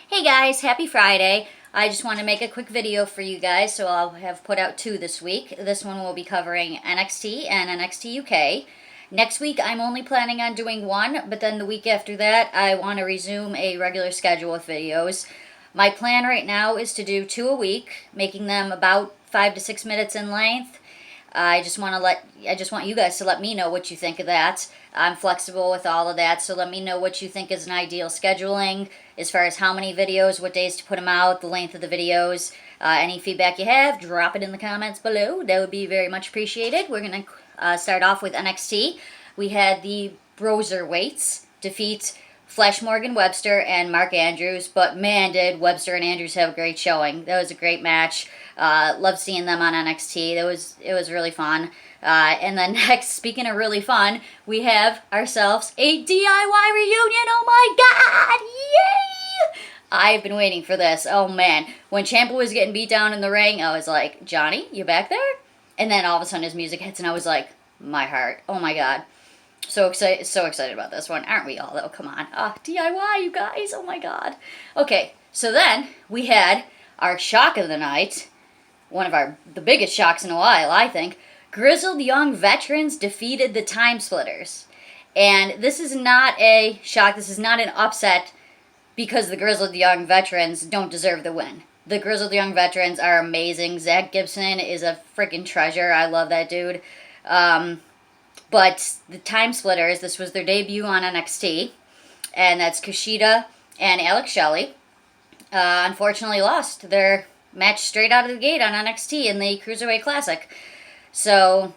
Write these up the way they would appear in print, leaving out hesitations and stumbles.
Hey guys, happy Friday. I just want to make a quick video for you guys, so I'll have put out two this week. This one will be covering NXT and NXT UK. Next week I'm only planning on doing one, but then the week after that I want to resume a regular schedule with videos. My plan right now is to do two a week, making them about 5 to 6 minutes in length. I just want you guys to let me know what you think of that. I'm flexible with all of that, so let me know what you think is an ideal scheduling as far as how many videos, what days to put them out, the length of the videos. Any feedback you have, drop it in the comments below. That would be very much appreciated. We're going to start off with NXT. We had the Broserweights defeat Flash Morgan Webster and Mark Andrews, but man, did Webster and Andrews have a great showing. That was a great match. Loved seeing them on NXT. It was really fun. And then next, speaking of really fun, we have ourselves a DIY reunion. Oh my god! Yay! I've been waiting for this. Oh man. When Ciampa was getting beat down in the ring, I was like, Johnny, you back there? And then all of a sudden his music hits and I was like, my heart. Oh my god. So excited about this one. Aren't we all though? Come on. DIY, you guys. Oh my god. Okay, so then we had our shock of the night. One of the biggest shocks in a while, I think. Grizzled Young Veterans defeated the Time Splitters. And this is not a shock. This is not an upset because the Grizzled Young Veterans don't deserve the win. The Grizzled Young Veterans are amazing. Zach Gibson is a freaking treasure. I love that dude. But the Time Splitters, this was their debut on NXT, and that's Kushida and Alex Shelley, unfortunately lost their match straight out of the gate on NXT in the Cruiserweight Classic. So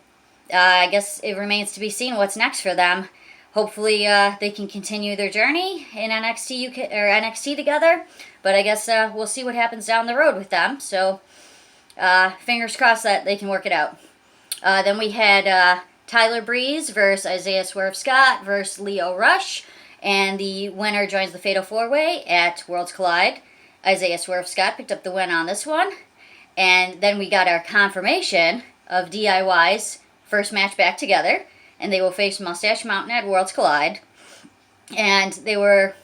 I guess it remains to be seen what's next for them. Hopefully they can continue their journey in NXT UK or NXT together, but I guess we'll see what happens down the road with them. So fingers crossed that they can work it out. Then we had Tyler Breeze versus Isaiah Swerve Scott versus Lio Rush, and the winner joins the Fatal 4-Way at Worlds Collide. Isaiah Swerve Scott picked up the win on this one, and then we got our confirmation of DIY's first match back together, and they will face Mustache Mountain at Worlds Collide, and they were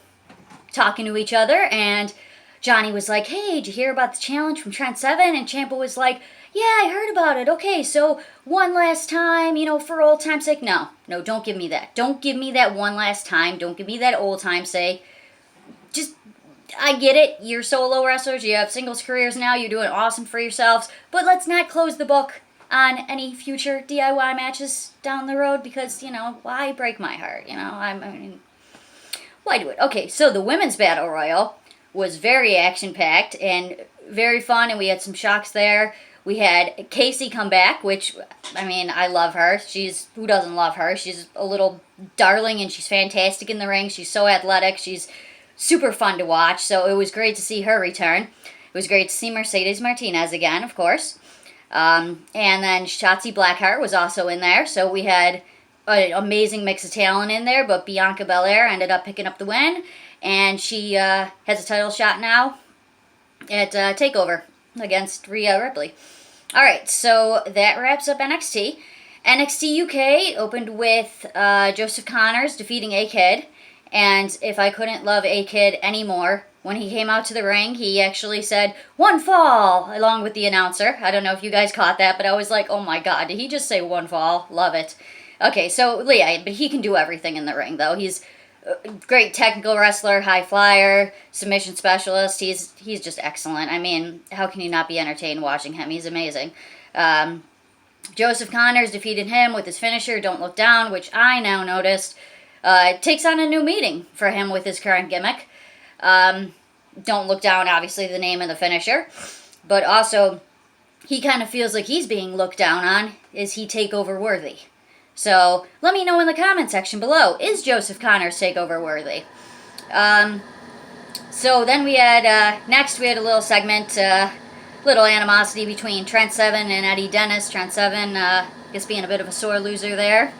talking to each other, and Johnny was like, hey, did you hear about the challenge from Trent Seven? And Ciampa was like, yeah, I heard about it. Okay, so one last time, for old time's sake. No, don't give me that. Don't give me that one last time. Don't give me that old time's sake. Just, I get it. You're solo wrestlers. You have singles careers now. You're doing awesome for yourselves. But let's not close the book on any future DIY matches down the road because, why break my heart? Why do it? Okay, so the Women's Battle Royal was very action-packed and very fun, and we had some shocks there. We had Casey come back, which, I love her. Who doesn't love her? She's a little darling, and she's fantastic in the ring. She's so athletic. She's super fun to watch, so it was great to see her return. It was great to see Mercedes Martinez again, of course. And then Shotzi Blackheart was also in there, so we had an amazing mix of talent in there, but Bianca Belair ended up picking up the win, and she has a title shot now at TakeOver against Rhea Ripley. Alright, so that wraps up NXT. NXT UK opened with Joseph Connors defeating A-Kid, and if I couldn't love A-Kid anymore, when he came out to the ring, he actually said, one fall, along with the announcer. I don't know if you guys caught that, but I was like, oh my god, did he just say one fall? Love it. Okay, so, yeah, but he can do everything in the ring, though. He's a great technical wrestler, high flyer, submission specialist. He's just excellent. How can you not be entertained watching him? He's amazing. Joseph Connors defeated him with his finisher, Don't Look Down, which I now noticed takes on a new meaning for him with his current gimmick. Don't Look Down, obviously the name of the finisher, but also he kind of feels like he's being looked down on. Is he takeover worthy? So let me know in the comment section below. Is Joseph Connors takeover worthy? So then we had, next we had a little segment, little animosity between Trent Seven and Eddie Dennis. Trent Seven, just being a bit of a sore loser there.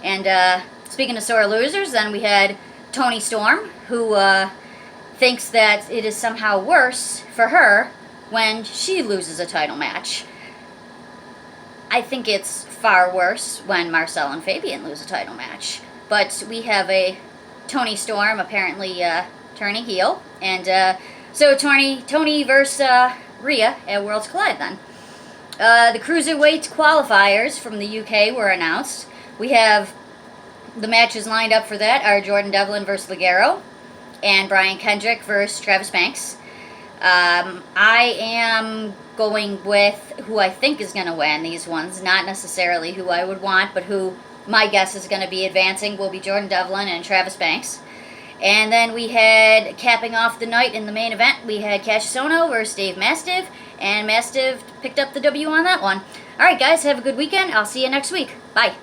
And speaking of sore losers, then we had Toni Storm, who thinks that it is somehow worse for her when she loses a title match. I think it's far worse when Marcel and Fabian lose a title match. But we have a Toni Storm apparently turning heel, and So Tony versus Rhea at Worlds Collide then. The Cruiserweight qualifiers from the UK were announced. We have the matches lined up for that are Jordan Devlin versus Ligero and Brian Kendrick versus Travis Banks. I am going with who I think is going to win these ones, not necessarily who I would want, but who my guess is going to be advancing will be Jordan Devlin and Travis Banks. And then we had, capping off the night in the main event, we had Cassius Ohno versus Dave Mastiff, and Mastiff picked up the W on that one. Alright guys, have a good weekend. I'll see you next week. Bye.